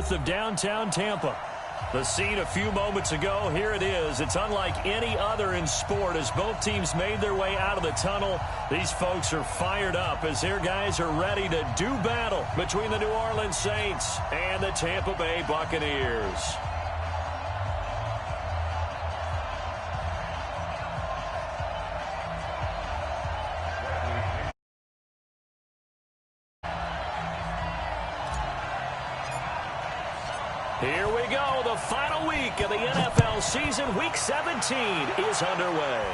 north of downtown Tampa. The scene a few moments ago, here it is. It's unlike any other in sport as both teams made their way out of the tunnel. These folks are fired up as their guys are ready to do battle between the New Orleans Saints and the Tampa Bay Buccaneers. Here we go. The final week of the NFL season. Week 17 is underway.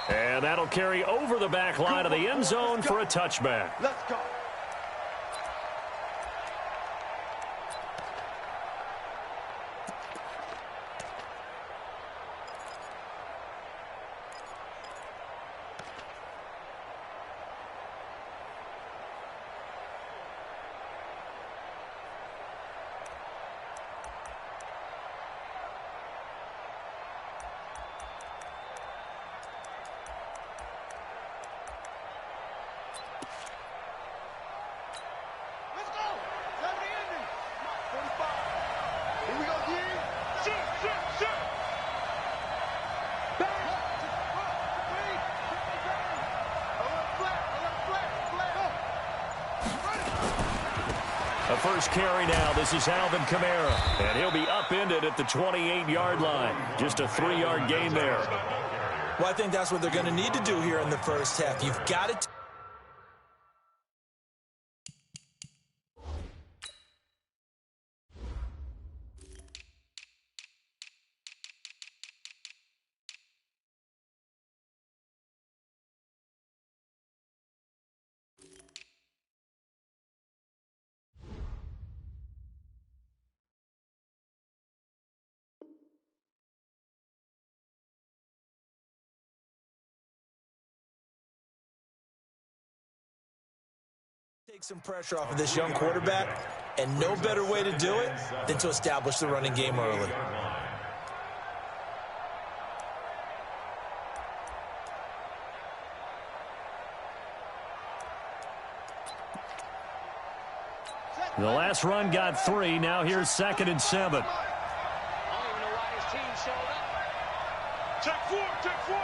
And that'll carry over the back line of the end zone for a touchback. Let's go. The first carry now. This is Alvin Kamara. And he'll be upended at the 28-yard line. Just a 3-yard gain there. Well, I think that's what they're going to need to do here in the first half. You've got to take some pressure off of this young quarterback, and no better way to do it than to establish the running game early. The last run got 3. Now here's 2nd and 7. I don't even know why his team showed up. Check 4, check 4.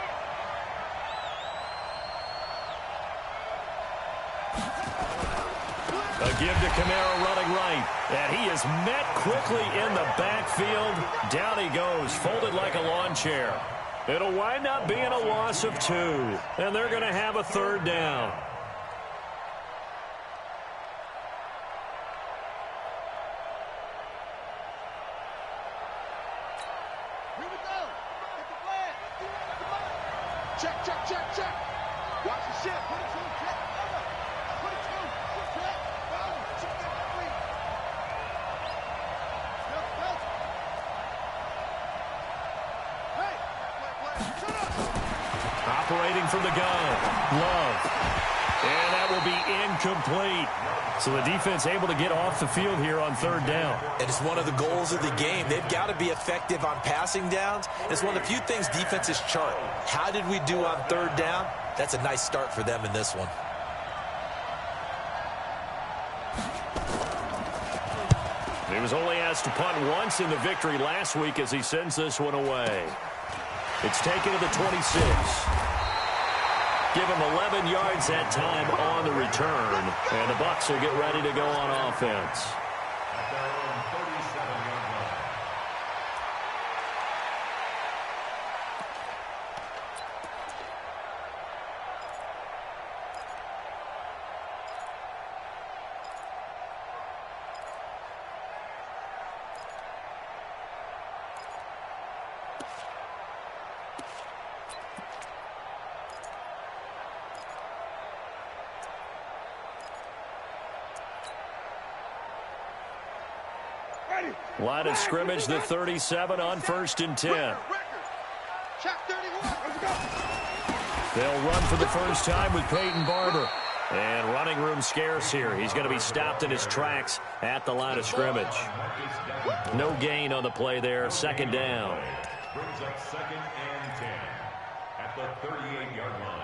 A give to Kamara running right. And he is met quickly in the backfield. Down he goes, folded like a lawn chair. It'll wind up being a loss of 2. And they're going to have a 3rd down. Here we go. Get the flag. Check, check, check, check. Watch the shit. Put it to the check. Put it to the check. Check that free. Hey. Shut up. Operating from the gun. Love. And that will be incomplete. So the defense able to get off the field here on 3rd down. And it's one of the goals of the game. They've got to be effective on passing downs. It's one of the few things defenses chart. How did we do on 3rd down? That's a nice start for them in this one. He was only asked to punt once in the victory last week as he sends this one away. It's taken to the 26. Give him 11 yards that time on the return. And the Bucs will get ready to go on offense. Line of scrimmage, the 37 on 1st and 10. They'll run for the first time with Peyton Barber. And running room scarce here. He's going to be stopped in his tracks at the line of scrimmage. No gain on the play there. 2nd down. Brings up 2nd and 10 at the 38-yard line.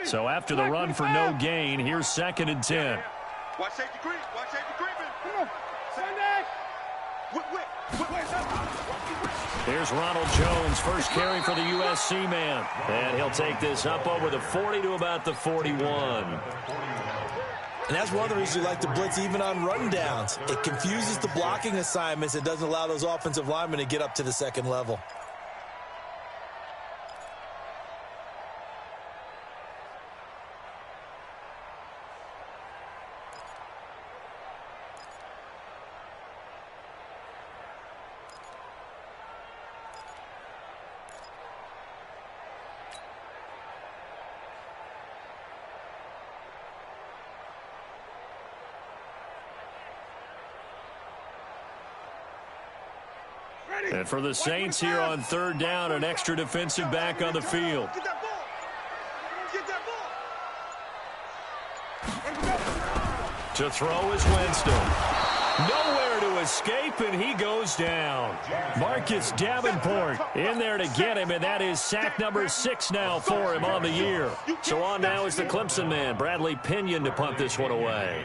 So after the run for no gain, here's 2nd and 10. Watch safety green. Watch safety green. Come on. Sunday. Here's Ronald Jones, first carry for the USC man. And he'll take this up over the 40 to about the 41. And that's one of the reasons you like to blitz even on run downs. It confuses the blocking assignments. It doesn't allow those offensive linemen to get up to the second level. And for the Saints here on 3rd down, an extra defensive back on the field. Get that ball. Get that ball. To throw is Winston. Nowhere to escape, and he goes down. Marcus Davenport in there to get him, and that is sack number 6 now for him on the year. So on now is the Clemson man, Bradley Pinion, to punt this one away.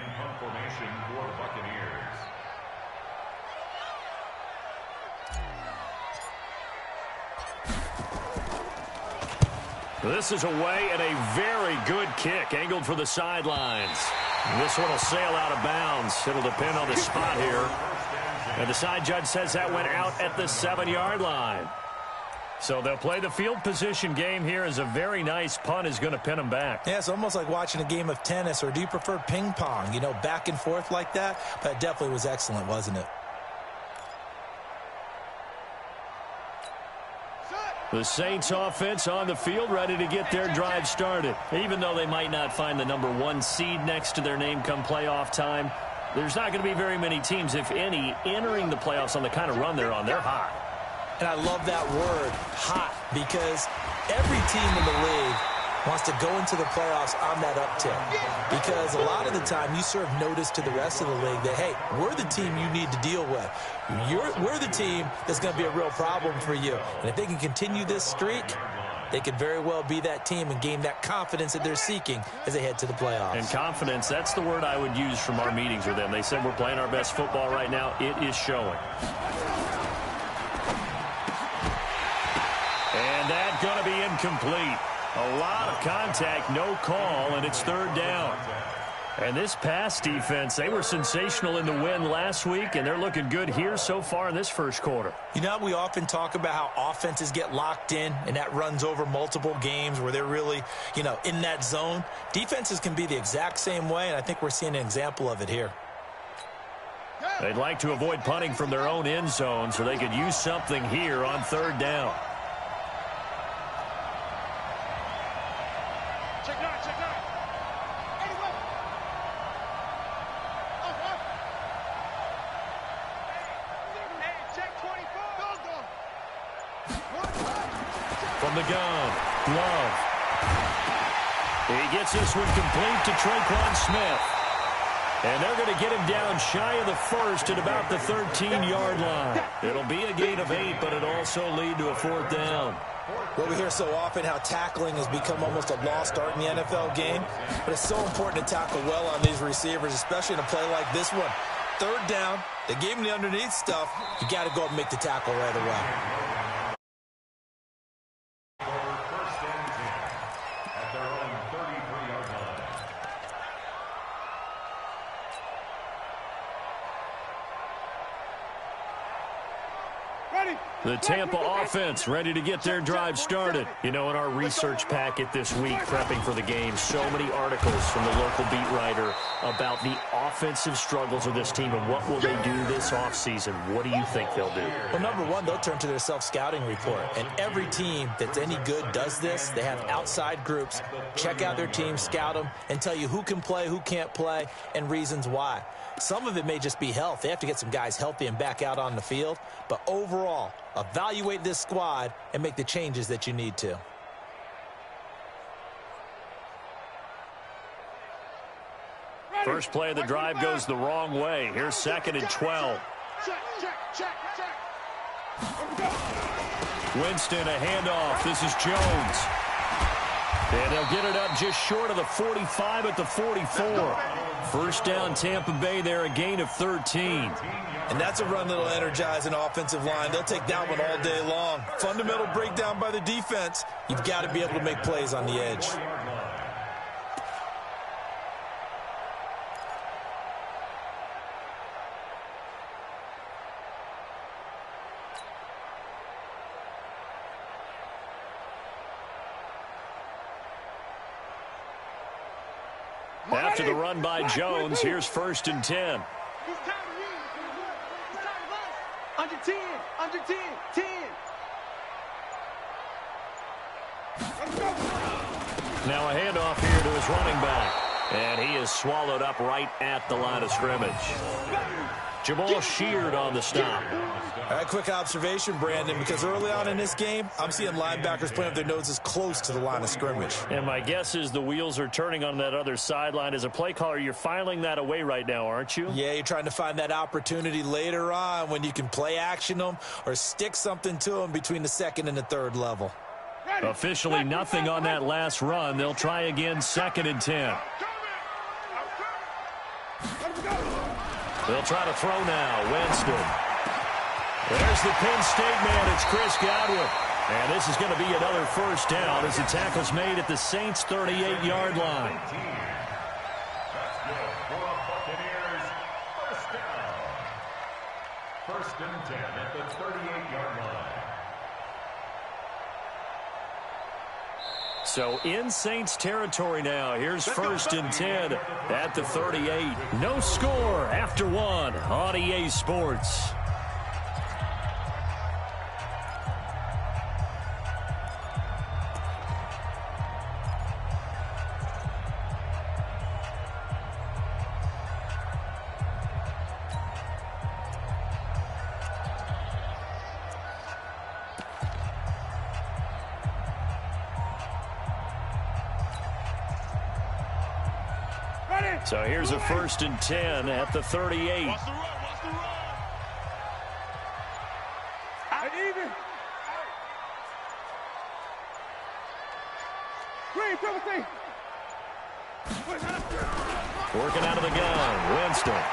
This is away and a very good kick, angled for the sidelines. This one will sail out of bounds. It'll depend on the spot here. And the side judge says that went out at the 7-yard line. So they'll play the field position game here as a very nice punt is going to pin them back. Yeah, it's almost like watching a game of tennis, or do you prefer ping pong? You know, back and forth like that? But it definitely was excellent, wasn't it? The Saints offense on the field, ready to get their drive started. Even though they might not find the number 1 seed next to their name come playoff time, there's not going to be very many teams, if any, entering the playoffs on the kind of run they're on. They're hot. And I love that word, hot, because every team in the league wants to go into the playoffs on that uptick. Because a lot of the time you serve notice to the rest of the league that, hey, we're the team you need to deal with. We're the team that's going to be a real problem for you. And if they can continue this streak, they could very well be that team and gain that confidence that they're seeking as they head to the playoffs. And confidence, that's the word I would use from our meetings with them. They said we're playing our best football right now. It is showing. And that's going to be incomplete. A lot of contact, no call, and it's 3rd down. And this pass defense, they were sensational in the win last week, and they're looking good here so far in this first quarter. You know, we often talk about how offenses get locked in, and that runs over multiple games where they're really, you know, in that zone. Defenses can be the exact same way, and I think we're seeing an example of it here. They'd like to avoid punting from their own end zone so they could use something here on 3rd down. From the gun, Love. He gets this one complete to Traquan Smith. And they're going to get him down shy of the 1st at about the 13-yard line. It'll be a gain of 8, but it'll also lead to a 4th down. Well, we hear so often how tackling has become almost a lost art in the NFL game. But it's so important to tackle well on these receivers, especially in a play like this one. 3rd down, they gave him the underneath stuff. You got to go up and make the tackle right away. The Tampa offense ready to get their drive started. You know, in our research packet this week, prepping for the game, so many articles from the local beat writer about the offensive struggles of this team and what will they do this offseason. What do you think they'll do? Well, number one, they'll turn to their self-scouting report. And every team that's any good does this. They have outside groups. Check out their team, scout them, and tell you who can play, who can't play, and reasons why. Some of it may just be health. They have to get some guys healthy and back out on the field. But overall, evaluate this squad and make the changes that you need to. First play of the drive goes the wrong way. Here's 2nd and 12. Winston, a handoff. This is Jones. And they'll get it up just short of the 45 at the 44. First down, Tampa Bay there, a gain of 13. And that's a run that'll energize an offensive line. They'll take that one all day long. Fundamental breakdown by the defense. You've got to be able to make plays on the edge. After the run by Jones, here's 1st and 10. Under 10, under 10, 10. Now a handoff here to his running back. And he is swallowed up right at the line of scrimmage. Jamal Sheard on the stop. All right, quick observation, Brandon, because early on in this game, I'm seeing linebackers playing with their noses close to the line of scrimmage. And my guess is the wheels are turning on that other sideline. As a play caller, you're filing that away right now, aren't you? Yeah, you're trying to find that opportunity later on when you can play action them or stick something to them between the 2nd and the 3rd level. Officially nothing on that last run. They'll try again, 2nd and 10. They'll try to throw now. Winston. There's the Penn State man. It's Chris Godwin. And this is going to be another first down as the tackle's made at the Saints' 38-yard line. First and 10 at the 38-yard line. So in Saints territory now. Here's 1st and 10 at the 38. No score after 1 on EA Sports. So here's a 1st and 10 at the 38. Watch the run, watch the run. Out even. Green, double team. Working out of the gun, Winston.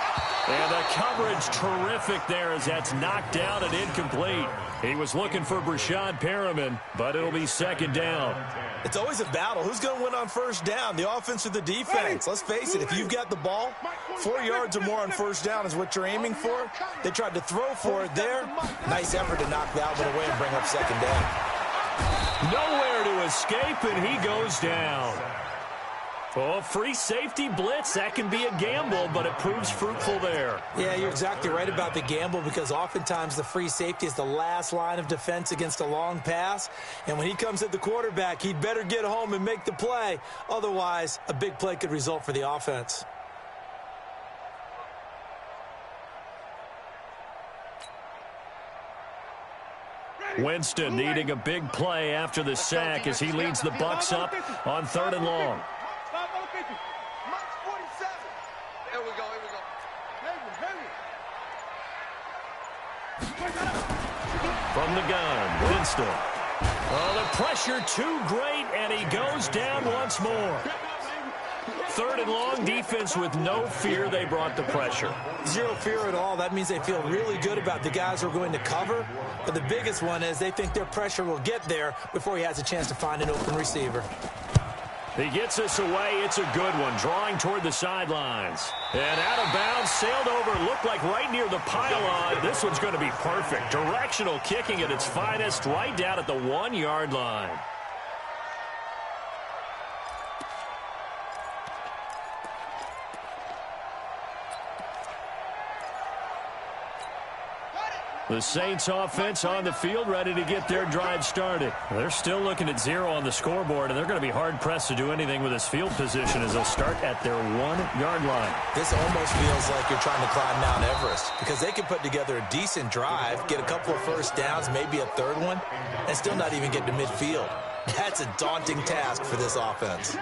And the coverage terrific there as that's knocked down and incomplete. He was looking for Brashad Perriman, but it'll be 2nd down. It's always a battle. Who's going to win on 1st down, the offense or the defense? Let's face it, if you've got the ball, 4 yards or more on 1st down is what you're aiming for. They tried to throw for it there. Nice effort to knock that one away and bring up 2nd down. Nowhere to escape, and he goes down. Oh, free safety blitz, that can be a gamble, but it proves fruitful there. Yeah, you're exactly right about the gamble because oftentimes the free safety is the last line of defense against a long pass. And when he comes at the quarterback, he'd better get home and make the play. Otherwise, a big play could result for the offense. Winston needing a big play after the sack as he leads the Bucs up on 3rd and long. Mike's 47. Here we go, here we go. From the gun, Winston. Oh, the pressure too great, and he goes down once more. 3rd and long, defense with no fear. They brought the pressure. Zero fear at all. That means they feel really good about the guys who are going to cover. But the biggest one is they think their pressure will get there before he has a chance to find an open receiver. He gets us away. It's a good one, drawing toward the sidelines. And out of bounds, sailed over, looked like right near the pylon. This one's going to be perfect. Directional kicking at its finest, right down at the 1-yard line. The Saints offense on the field, ready to get their drive started. They're still looking at 0 on the scoreboard, and they're going to be hard-pressed to do anything with this field position as they'll start at their 1-yard line. This almost feels like you're trying to climb Mount Everest because they can put together a decent drive, get a couple of first downs, maybe a 3rd one, and still not even get to midfield. That's a daunting task for this offense.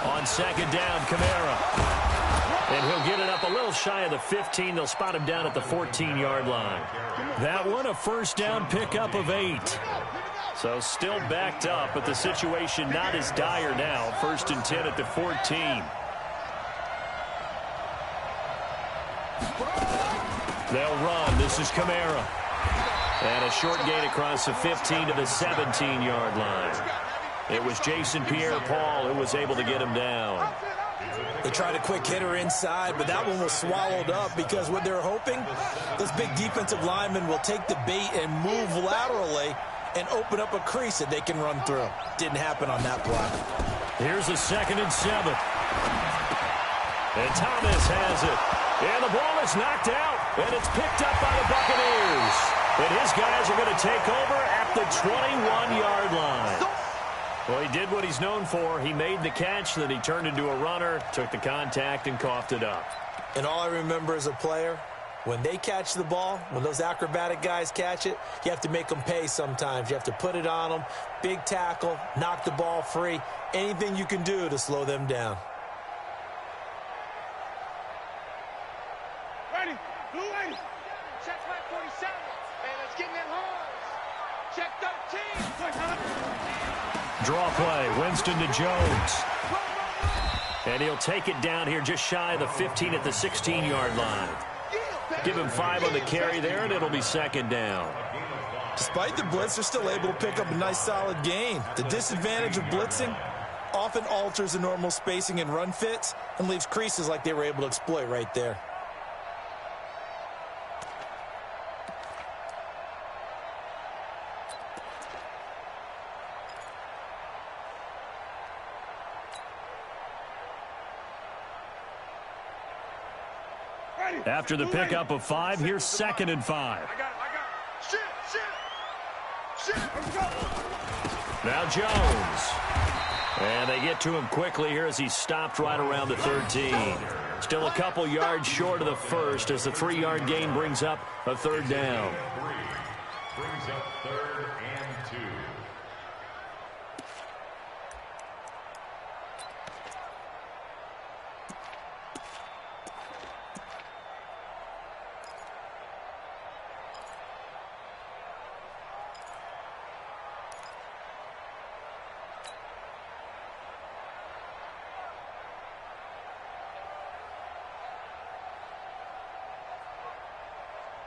On second down, Kamara. And he'll get it up a little shy of the 15. They'll spot him down at the 14-yard line. That one, a first down pickup of 8. So still backed up, but the situation not as dire now. First and 10 at the 14. They'll run. This is Kamara. And a short gain across the 15 to the 17-yard line. It was Jason Pierre-Paul who was able to get him down. They tried a quick hitter inside, but that one was swallowed up because what they're hoping, those big defensive linemen will take the bait and move laterally and open up a crease that they can run through. Didn't happen on that play. Here's a 2nd and 7. And Thomas has it. And the ball is knocked out, and it's picked up by the Buccaneers. And his guys are going to take over at the 21-yard line. Well, he did what he's known for. He made the catch, then he turned into a runner, took the contact, and coughed it up. And all I remember as a player, when they catch the ball, when those acrobatic guys catch it, you have to make them pay sometimes. You have to put it on them, big tackle, knock the ball free, anything you can do to slow them down. Ready, blue lady. Check flag 47. And let's get in that horns. Check 13. Draw play, Winston to Jones. And he'll take it down here just shy of the 15 at the 16-yard line. Give him 5 on the carry there, and it'll be 2nd down. Despite the blitz, they're still able to pick up a nice solid gain. The disadvantage of blitzing often alters the normal spacing and run fits and leaves creases like they were able to exploit right there. After the pickup of 5, here's 2nd and 5. I got it. Shit. Now Jones. And they get to him quickly here as he stopped right around the 13. Still a couple yards short of the first as the 3-yard gain brings up a 3rd down. Brings up 3rd and 2.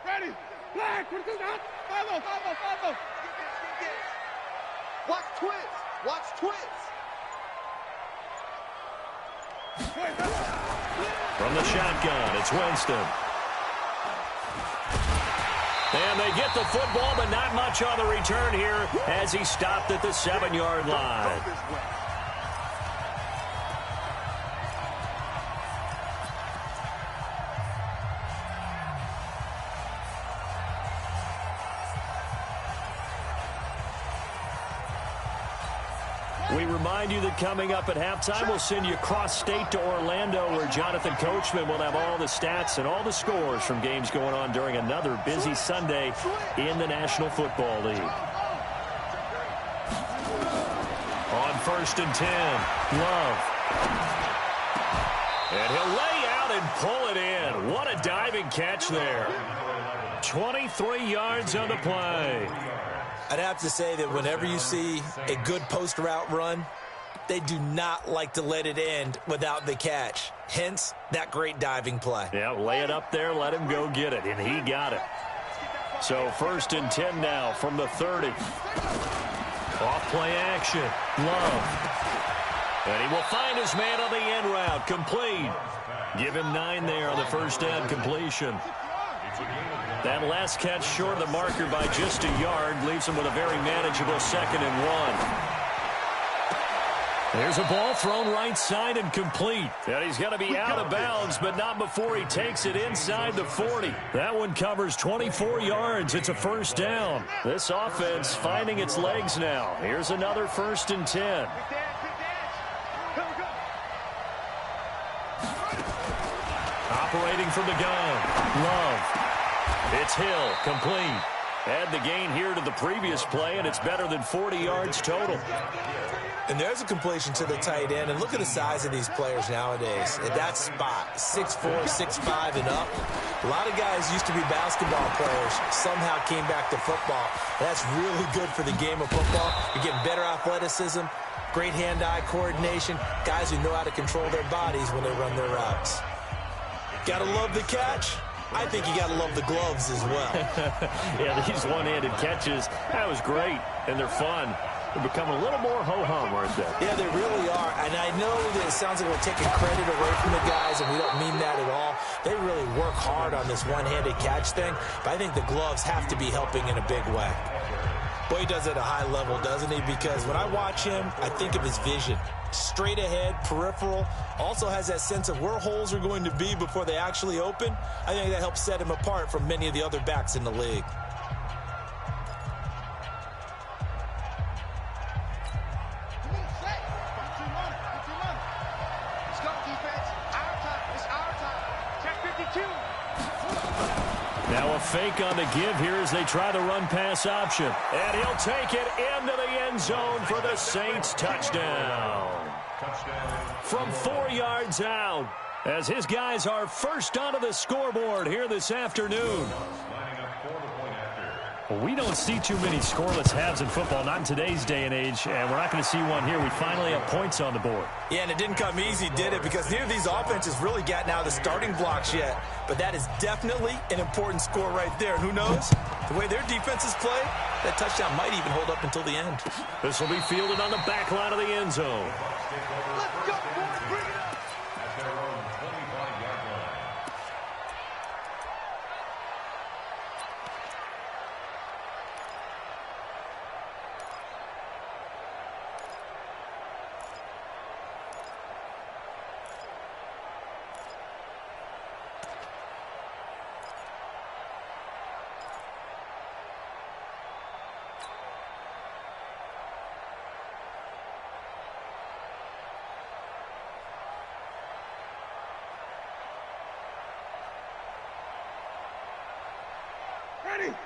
Ready, black, we're good. Follow. Watch twins. From the shotgun, it's Winston. And they get the football, but not much on the return here as he stopped at the 7-yard line. We remind you that coming up at halftime, we'll send you cross-state to Orlando, where Jonathan Coachman will have all the stats and all the scores from games going on during another busy Sunday in the National Football League. On 1st and 10, Love. And he'll lay out and pull it in. What a diving catch there. 23 yards on the play. I'd have to say that whenever you see a good post route run, they do not like to let it end without the catch. Hence, that great diving play. Yeah, lay it up there, let him go get it, and he got it. So 1st and 10 now from the 30. Off play action, Love. And he will find his man on the end route, complete. Give him 9 there on the first down completion. That last catch short of the marker by just a yard leaves him with a very manageable 2nd and 1. There's a ball thrown right side and complete. And he's going to be out of bounds, but not before he takes it inside the 40. That one covers 24 yards. It's a first down. This offense finding its legs now. Here's another 1st and 10. Operating from the gun, Love. It's Hill, complete. Add the gain here to the previous play, and it's better than 40 yards total. And there's a completion to the tight end. And look at the size of these players nowadays. At that spot, 6'4", 6'5", and up. A lot of guys used to be basketball players, somehow came back to football. That's really good for the game of football. You're getting better athleticism, great hand-eye coordination, guys who know how to control their bodies when they run their routes. Gotta love the catch. I think you gotta love the gloves as well. Yeah, these one-handed catches, that was great, and they're fun. They're becoming a little more ho-hum, aren't they? Yeah, they really are. And I know that it sounds like we're taking credit away from the guys, and we don't mean that at all. They really work hard on this one-handed catch thing, but I think the gloves have to be helping in a big way. Boy, he does it at a high level, doesn't he? Because when I watch him, I think of his vision. Straight ahead, peripheral, also has that sense of where holes are going to be before they actually open. I think that helps set him apart from many of the other backs in the league. Now a fake on the give here as they try the run-pass option. And he'll take it into the end zone for the Saints touchdown. From 4 yards out, as his guys are first onto the scoreboard here this afternoon. Well, we don't see too many scoreless halves in football, not in today's day and age, and we're not going to see one here. We finally have points on the board. Yeah, and it didn't come easy, did it? Because neither of these offenses really gotten out of the starting blocks yet. But that is definitely an important score right there. And who knows? The way their defenses play, that touchdown might even hold up until the end. This will be fielded on the back line of the end zone. Let's go, boys. Bring it up. At their own 25-yard line.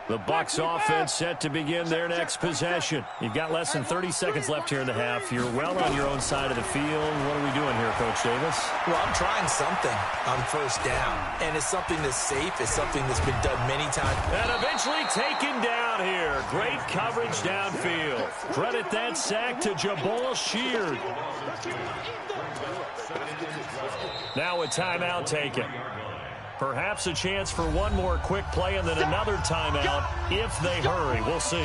The Bucs offense set to begin their next possession. You've got less than 30 seconds left here in the half. You're well on your own side of the field. What are we doing here, Coach Davis? Well, I'm trying something on first down. And it's something that's safe. It's something that's been done many times. And eventually taken down here. Great coverage downfield. Credit that sack to Jabal Sheard. Now a timeout taken. Perhaps a chance for one more quick play and then another timeout if they hurry. We'll see.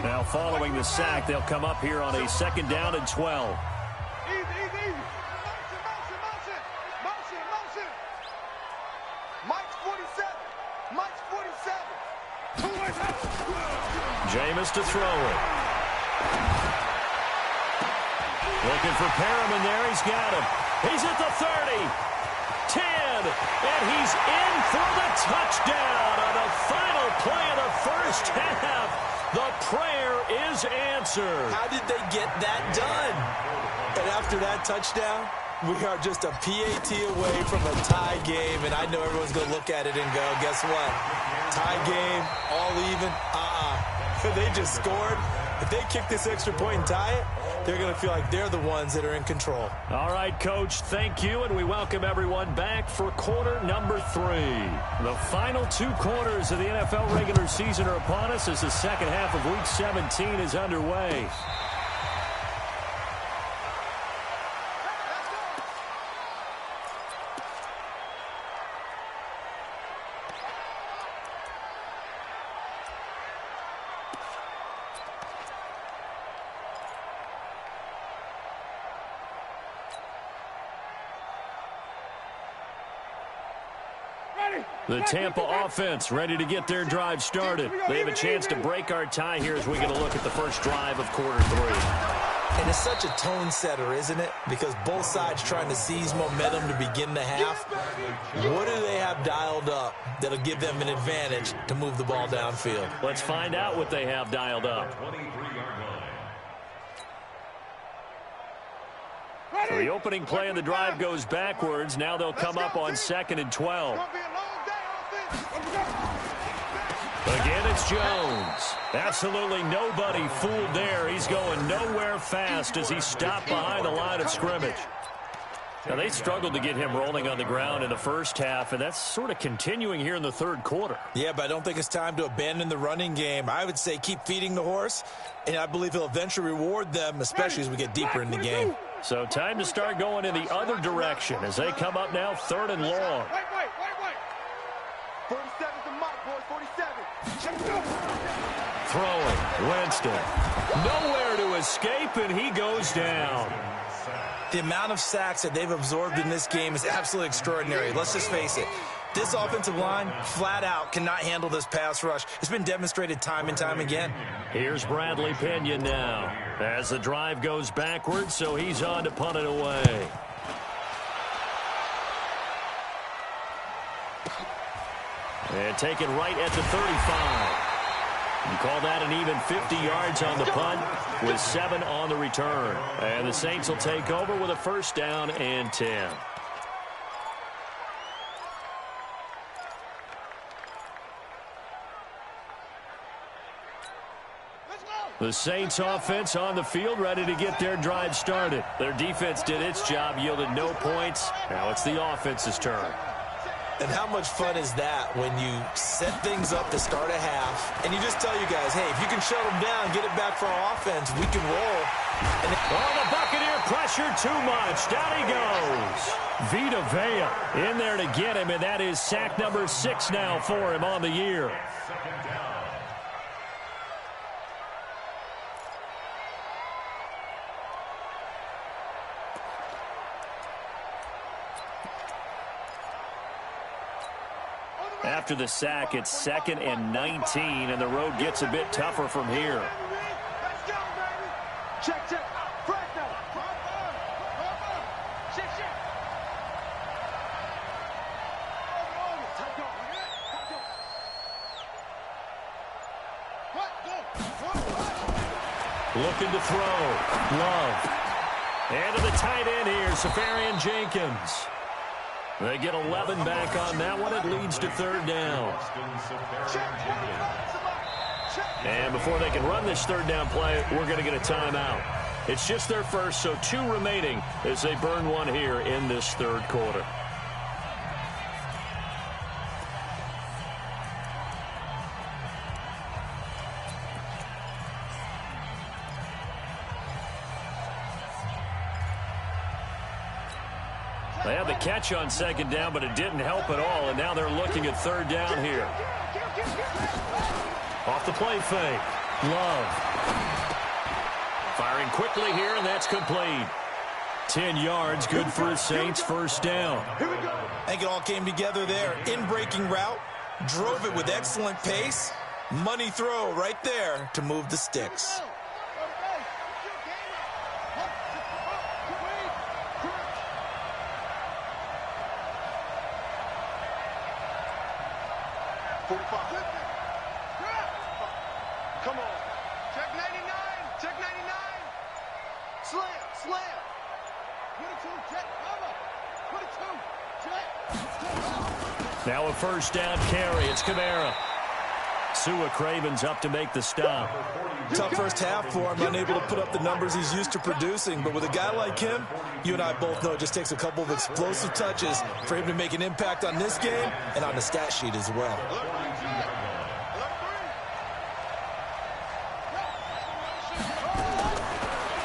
Now following the sack, they'll come up here on a second down and 12. Easy, easy, easy. Motion. Mike's 47. Mike's 47. Jameis to throw it. Looking for Perriman there. He's got him. He's at the 30. 10. And he's in for the touchdown on the final play of the first half. The prayer is answered. How did they get that done? And after that touchdown, we are just a PAT away from a tie game, and I know everyone's going to look at it and go, guess what? Tie game, all even, They just scored. If they kick this extra point and tie it, they're going to feel like they're the ones that are in control. All right, Coach, thank you, and we welcome everyone back for quarter number 3. The final 2 quarters of the NFL regular season are upon us as the second half of Week 17 is underway. The Tampa offense ready to get their drive started. They have a chance to break our tie here as we get a look at the first drive of quarter 3. And it's such a tone setter, isn't it? Because both sides trying to seize momentum to begin the half. What do they have dialed up that'll give them an advantage to move the ball downfield? Let's find out what they have dialed up. So the opening play of the drive goes backwards. Now they'll come up on 2nd and 12. Again, it's Jones. Absolutely nobody fooled there. He's going nowhere fast as he stopped behind the line of scrimmage. Now, they struggled to get him rolling on the ground in the first half, and that's sort of continuing here in the third quarter. Yeah, but I don't think it's time to abandon the running game. I would say keep feeding the horse, and I believe he'll eventually reward them, especially as we get deeper in the game. So time to start going in the other direction as they come up now 3rd and long. 47's the mark, boys, 47. Throwing, Winston. Nowhere to escape, and he goes down. The amount of sacks that they've absorbed in this game is absolutely extraordinary. Let's just face it. This offensive line, flat out, cannot handle this pass rush. It's been demonstrated time and time again. Here's Bradley Pinion now as the drive goes backwards, so he's on to punt it away. And taken right at the 35. You call that an even 50 yards on the punt with 7 on the return. And the Saints will take over with a 1st down and 10. The Saints offense on the field ready to get their drive started. Their defense did its job, yielded no points. Now it's the offense's turn. And how much fun is that when you set things up to start a half and you just tell you guys, hey, if you can shut them down, get it back for our offense, we can roll. And the Buccaneer pressure too much. Down he goes. Vita Vea in there to get him, and that is sack number 6 now for him on the year. After the sack, it's 2nd and 19, and the road gets a bit tougher from here. Let's go, baby. Check, check. Fresh now. Check, check. Looking to throw. Love. And to the tight end here, Safarian Jenkins. They get 11 back on that one. It leads to 3rd down. And before they can run this 3rd down play, we're going to get a timeout. It's just their first, so 2 remaining as they burn one here in this 3rd quarter. They had the catch on 2nd down, but it didn't help at all, and now they're looking at 3rd down here. Off the play fake. Love. Firing quickly here, and that's complete. 10 yards, good for the Saints, 1st down. I think it all came together there. In-breaking route, drove it with excellent pace. Money throw right there to move the sticks. Come on. Check 99. Check 99. Slam. Slam. 22. Check. Cover. 22. Check. Now a 1st down carry. It's Kamara. Sua Craven's up to make the stop. Tough first half for him, unable to put up the numbers he's used to producing. But with a guy like him, you and I both know it just takes a couple of explosive touches for him to make an impact on this game and on the stat sheet as well.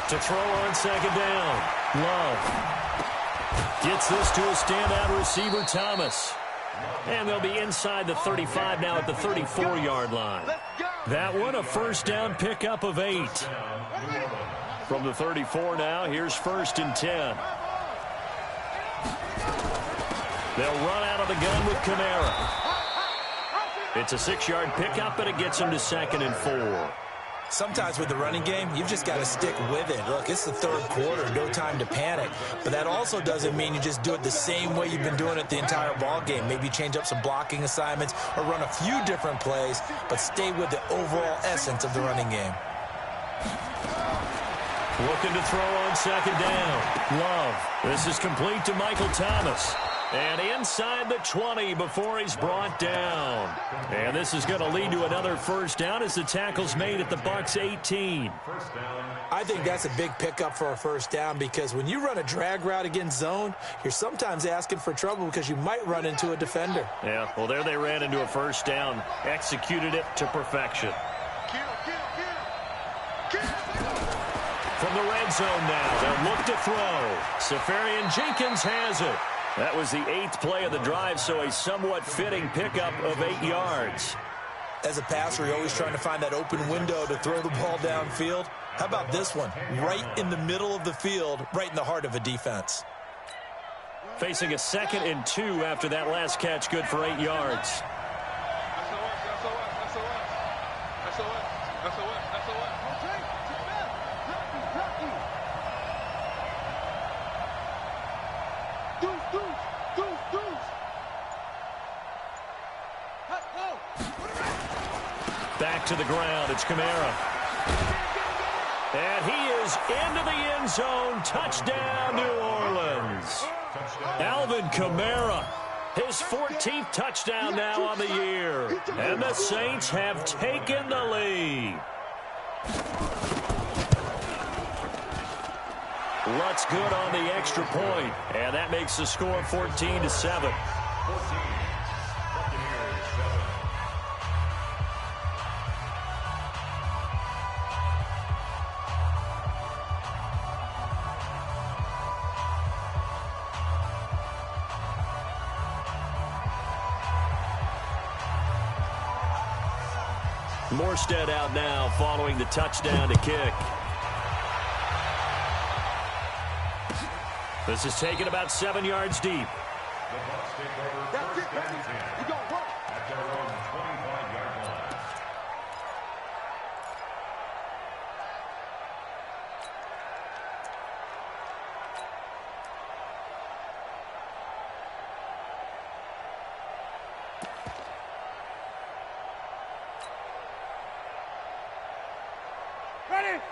To throw on 2nd down. Love. Gets this to a standout receiver, Thomas. And they'll be inside the 35 now at the 34-yard line. That one, a 1st down pickup of 8. From the 34 now, here's 1st and 10. They'll run out of the gun with Kamara. It's a 6-yard pickup, and it gets them to 2nd and 4. Sometimes with the running game, you've just got to stick with it. Look, it's the 3rd quarter, no time to panic. But that also doesn't mean you just do it the same way you've been doing it the entire ball game. Maybe change up some blocking assignments or run a few different plays, but stay with the overall essence of the running game. Looking to throw on second down. Love. This is complete to Michael Thomas. And inside the 20 before he's brought down. And this is going to lead to another first down as the tackle's made at the Bucs 18. I think that's a big pickup for a first down because when you run a drag route against zone, you're sometimes asking for trouble because you might run into a defender. Yeah, well, there they ran into a first down. Executed it to perfection. From the red zone now, they'll look to throw. Safarian Jenkins has it. That was the 8th play of the drive, so a somewhat fitting pickup of 8 yards. As a passer, you're always trying to find that open window to throw the ball downfield. How about this one? Right in the middle of the field, right in the heart of a defense. Facing a 2nd and 2 after that last catch, good for 8 yards. Back to the ground, it's Kamara. And he is into the end zone. Touchdown, New Orleans. Alvin Kamara, his 14th touchdown now on the year. And the Saints have taken the lead. Lutz good on the extra point, and that makes the score 14-7. Morstead out now following the touchdown to kick. This is taken about 7 yards deep. The Bucs take over first and 10 at their own 25-yard line.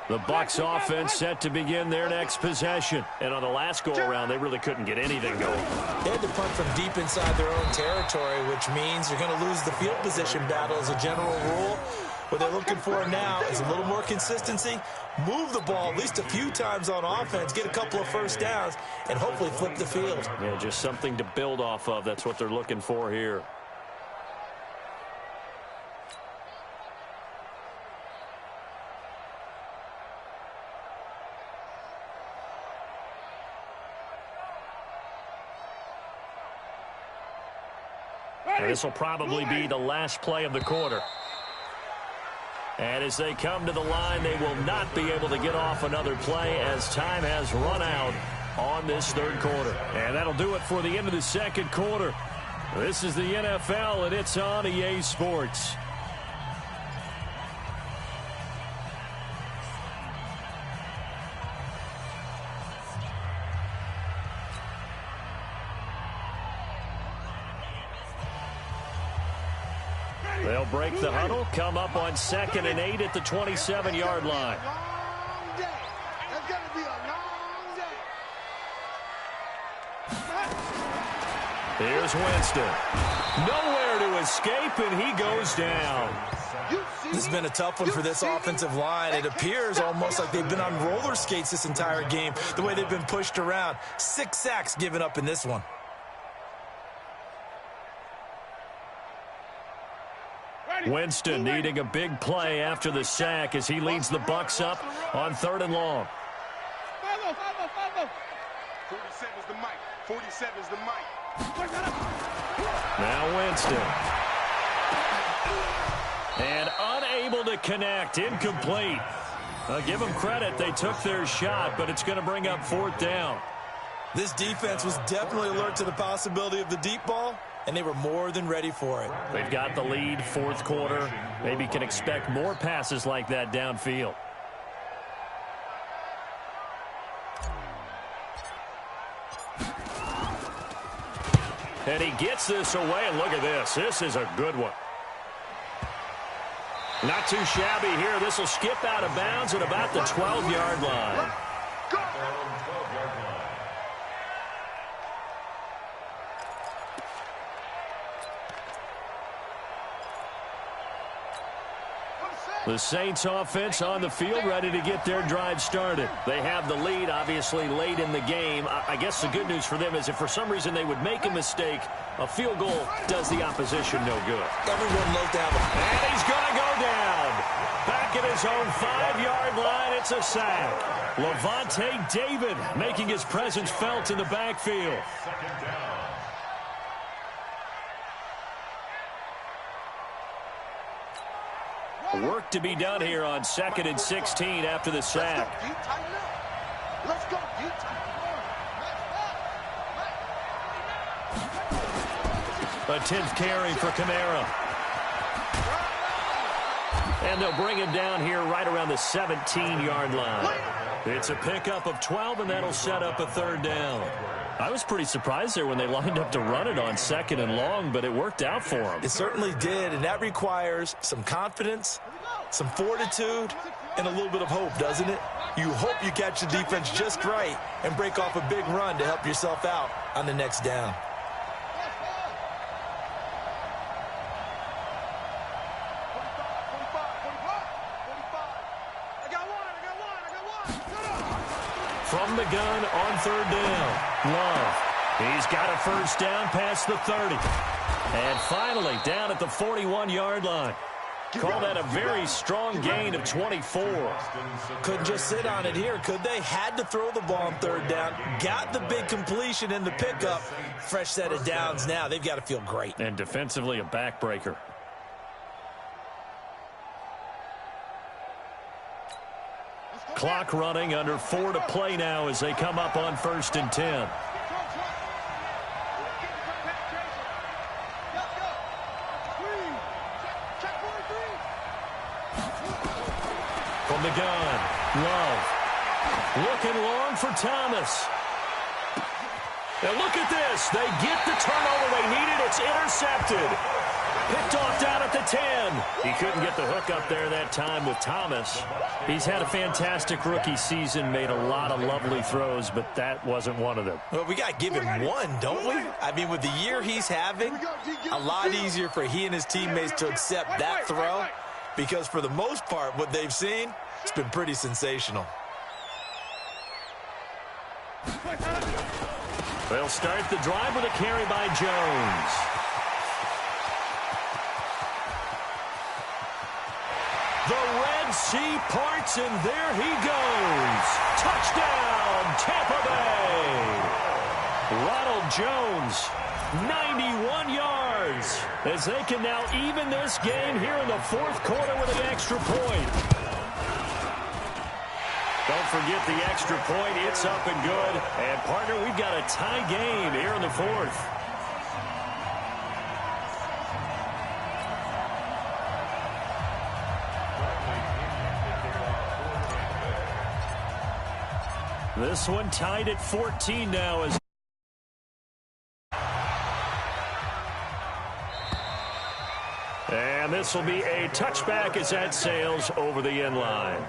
The Bucs offense set to begin their next possession. And on the last go-around, they really couldn't get anything going. They had to punt from deep inside their own territory, which means you're going to lose the field position battle as a general rule. What they're looking for now is a little more consistency, move the ball at least a few times on offense, get a couple of first downs, and hopefully flip the field. Yeah, just something to build off of. That's what they're looking for here. This will probably be the last play of the quarter. And as they come to the line, they will not be able to get off another play as time has run out on this third quarter. And that'll do it for the end of the second quarter. This is the NFL, and it's on EA Sports. They'll break the huddle, come up on 2nd and 8 at the 27-yard line. That's going to be a long day. Here's Winston. Nowhere to escape, and he goes down. This has been a tough one for this offensive line. It appears almost like they've been on roller skates this entire game, the way they've been pushed around. 6 sacks given up in this one. Winston needing a big play after the sack as he leads the Bucs up on 3rd and long. 47's the mic. 47's the mic. Now Winston. And unable to connect. Incomplete. Give them credit. They took their shot, but it's going to bring up 4th down. This defense was definitely alert to the possibility of the deep ball, and they were more than ready for it. They've got the lead, 4th quarter. Maybe can expect more passes like that downfield. And he gets this away, and look at this. This is a good one. Not too shabby here. This will skip out of bounds at about the 12-yard line. The Saints offense on the field, ready to get their drive started. They have the lead, obviously, late in the game. I guess the good news for them is if for some reason they would make a mistake, a field goal does the opposition no good. Everyone loves to have a... And he's going to go down. Back at his own 5-yard line, it's a sack. Levante David making his presence felt in the backfield. Second down. Work to be done here on 2nd and 16 after the sack. Let's go. A 10th carry for Kamara. And they'll bring him down here right around the 17-yard line. It's a pickup of 12, and that'll set up a 3rd down. I was pretty surprised there when they lined up to run it on 2nd and long, but it worked out for them. It certainly did, and that requires some confidence, some fortitude, and a little bit of hope, doesn't it? You hope you catch the defense just right and break off a big run to help yourself out on the next down. From the gun on 3rd down, Love. He's got a 1st down past the 30. And finally, down at the 41-yard line. Call that a very strong gain of 24. Couldn't just sit on it here, could they? Had to throw the ball on 3rd down. Got the big completion in the pickup. Fresh set of downs now. They've got to feel great. And defensively, a backbreaker. Clock running, under 4 to play now as they come up on 1st and 10. From the gun, Love. Looking long for Thomas. Now look at this. They get the turnover they needed. It's intercepted. Picked off down at the 10. He couldn't get the hook up there that time with Thomas. He's had a fantastic rookie season, made a lot of lovely throws, but that wasn't one of them. Well, we got to give him one, don't we? I mean, with the year he's having, a lot easier for he and his teammates to accept that throw because for the most part, what they've seen, it's been pretty sensational. They'll start the drive with a carry by Jones. The Red Sea parts, and there he goes. Touchdown, Tampa Bay. Ronald Jones, 91 yards, as they can now even this game here in the 4th quarter with an extra point. Don't forget the extra point. It's up and good. And, partner, we've got a tie game here in the 4th. This one tied at 14 now. And this will be a touchback as that sails over the end line.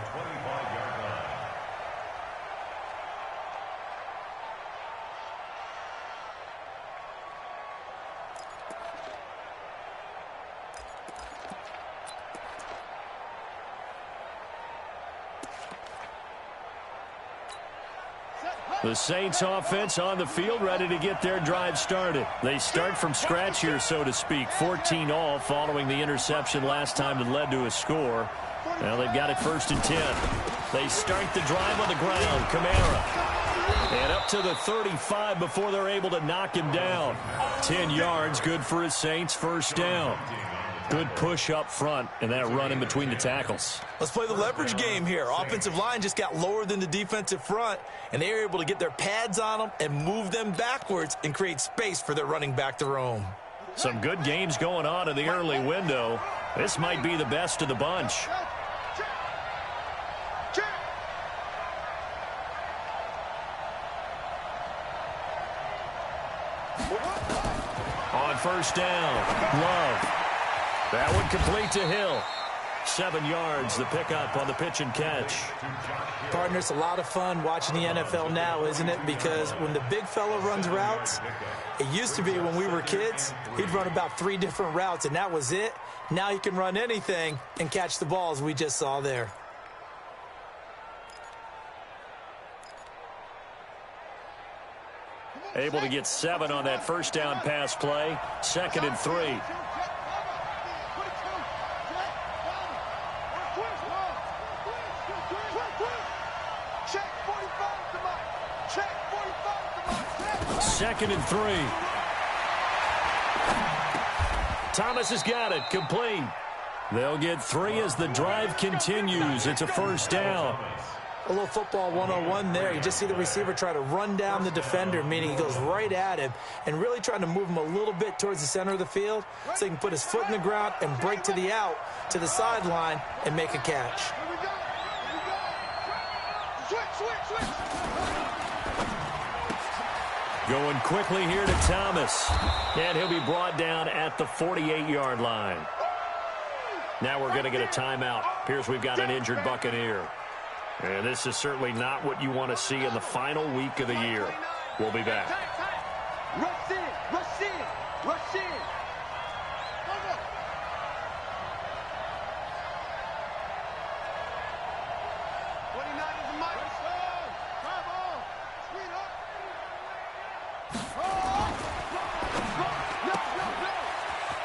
The Saints offense on the field, ready to get their drive started. They start from scratch here, so to speak. 14 all following the interception last time that led to a score. Now they've got it 1st and 10. They start the drive on the ground. Kamara. And up to the 35 before they're able to knock him down. 10 yards, good for his Saints, 1st down. Good push up front and that run in between the tackles. Let's play the leverage game here. Offensive line just got lower than the defensive front, and they were able to get their pads on them and move them backwards and create space for their running back to roam. Some good games going on in the early window. This might be the best of the bunch. On 1st down, Love. That one complete to Hill. 7 yards, the pickup on the pitch and catch. Partner, it's a lot of fun watching the NFL now, isn't it? Because when the big fella runs routes, it used to be when we were kids, he'd run about 3 different routes, and that was it. Now he can run anything and catch the balls we just saw there. Able to get 7 on that first down pass play. 2nd and 3. Second and 3. Thomas has got it. Complete. They'll get 3 as the drive continues. It's a first down. A little football 101 there. You just see the receiver try to run down the defender, meaning he goes right at him and really trying to move him a little bit towards the center of the field so he can put his foot in the ground and break to the out, to the sideline, and make a catch. Going quickly here to Thomas. And he'll be brought down at the 48-yard line. Now we're going to get a timeout. Appears we've got an injured Buccaneer. And this is certainly not what you want to see in the final week of the year. We'll be back. Rush in, rush in, rush in. Go, go.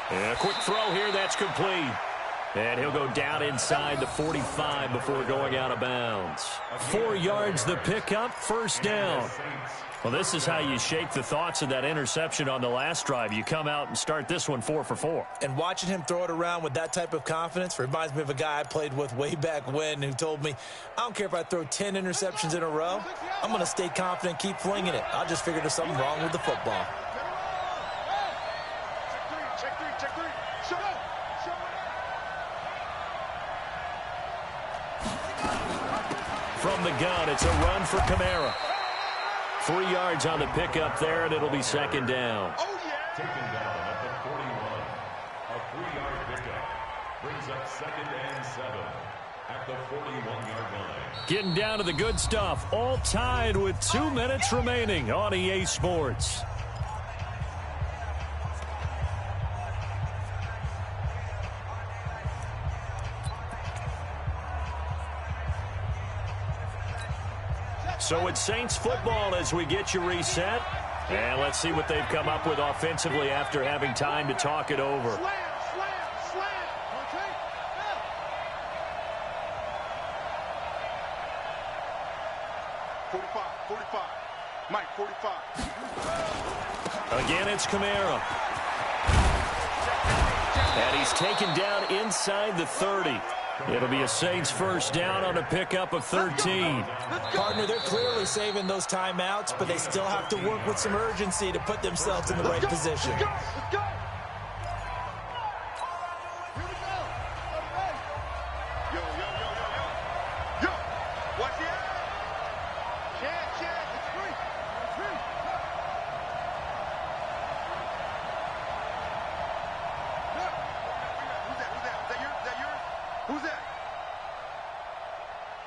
And a quick throw here, that's complete. And he'll go down inside the 45 before going out of bounds. 4 yards the pickup, first down. Well, this is how you shake the thoughts of that interception on the last drive. You come out and start this one 4 for 4. And watching him throw it around with that type of confidence reminds me of a guy I played with way back when who told me, I don't care if I throw 10 interceptions in a row. I'm going to stay confident, keep flinging it. I'll just figure there's something wrong with the football. From the gun, it's a run for Kamara. 3 yards on the pickup there, and it'll be second down. Taken down at the 41. A 3-yard pickup brings up 2nd and 7 at the 41-yard line. Getting down to the good stuff. All tied with 2 minutes remaining on EA Sports. So it's Saints football as we get you reset. And let's see what they've come up with offensively after having time to talk it over. Slam, slam. Okay. Yeah. 45. Mike, 45. Again, it's Kamara. And he's taken down inside the 30. It'll be a Saints first down on a pickup of 13. Partner, they're clearly saving those timeouts, but they still have to work with some urgency to put themselves in the right position. Let's go. Here we go. Yo. Watch it. Check. It's free. Who's that?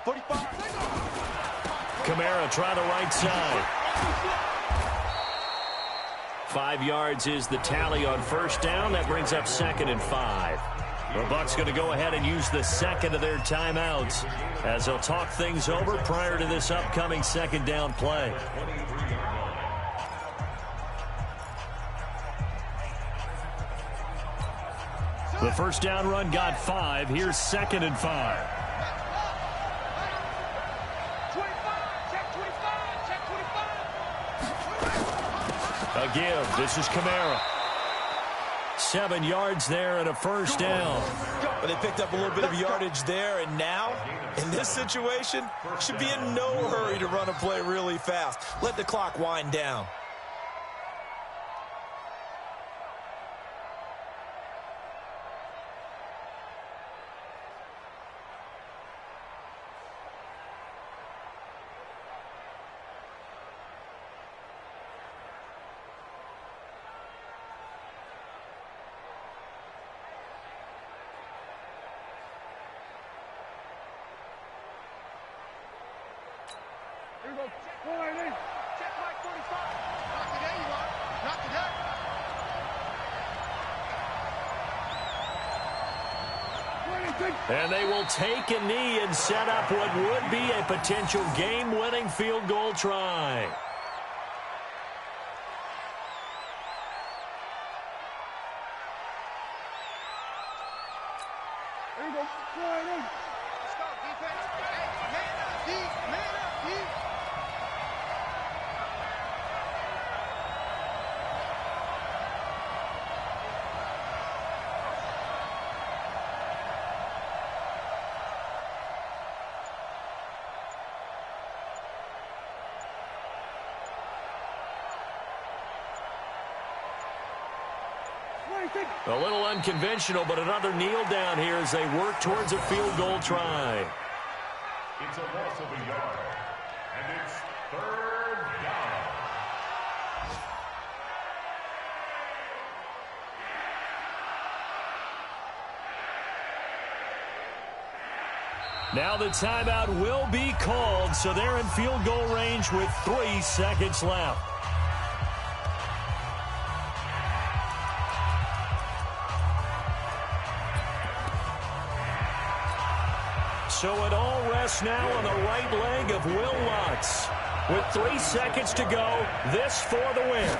45. Kamara trying the right side. 5 yards is the tally on first down. That brings up 2nd and 5. The Bucs going to go ahead and use the second of their timeouts as they'll talk things over prior to this upcoming second down play. The first down run got 5. Here's 2nd and 5. Again, this is Kamara. 7 yards there and a first down. But they picked up a little bit of yardage there, and now, in this situation, should be in no hurry to run a play really fast. Let the clock wind down. Check right 45. Not today, you are. Not today. And they will take a knee and set up what would be a potential game-winning field goal try. There you go. Let's go, defense. Hey, man up, D. Man up, D. A little unconventional, but another kneel down here as they work towards a field goal try. It's a loss of a yard, and it's third down. Now the timeout will be called, so they're in field goal range with 3 seconds left. So it all rests now on the right leg of Will Lutz. With 3 seconds to go, this for the win.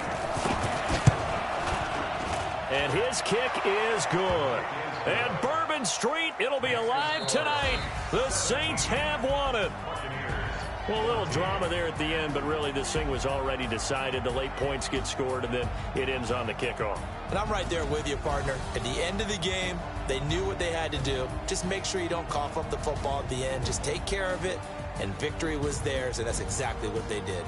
And his kick is good. And Bourbon Street, it'll be alive tonight. The Saints have won it. Well, a little drama there at the end, but really this thing was already decided. The late points get scored, and then it ends on the kickoff. And I'm right there with you, partner. At the end of the game, they knew what they had to do. Just make sure you don't cough up the football at the end. Just take care of it, and victory was theirs, and that's exactly what they did.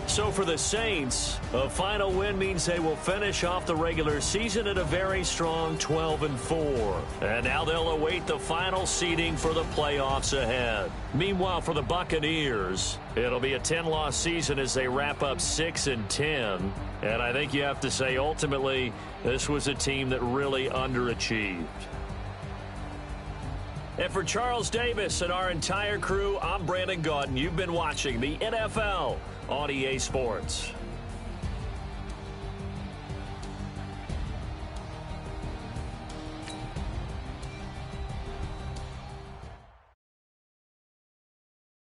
So for the Saints, a final win means they will finish off the regular season at a very strong 12-4. And now they'll await the final seeding for the playoffs ahead. Meanwhile, for the Buccaneers, it'll be a 10-loss season as they wrap up 6-10. And I think you have to say, ultimately, this was a team that really underachieved. And for Charles Davis and our entire crew, I'm Brandon Gaudin. You've been watching the NFL on EA Sports.